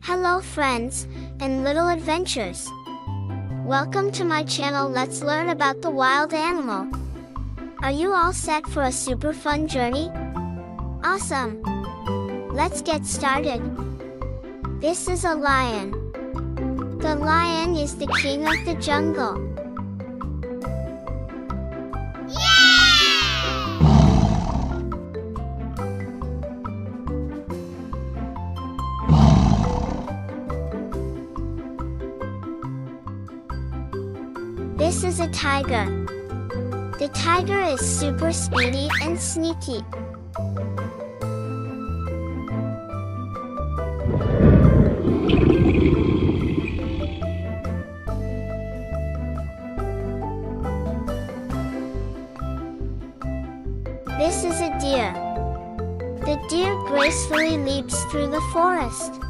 Hello friends, and little adventures. Welcome to my channel. Let's learn about the wild animal. Are you all set for a super fun journey? Awesome! Let's get started. This is a lion. The lion is the king of the jungle. This is a tiger. The tiger is super speedy and sneaky. This is a deer. The deer gracefully leaps through the forest.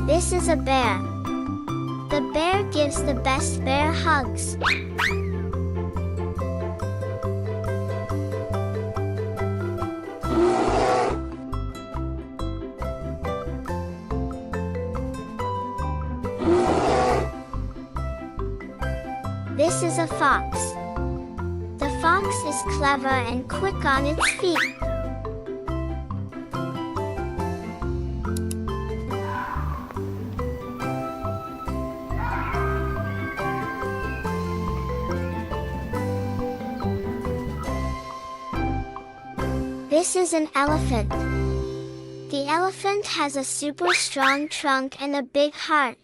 This is a bear. The bear gives the best bear hugs. This is a fox. The fox is clever and quick on its feet. This is an elephant. The elephant has a super strong trunk and a big heart.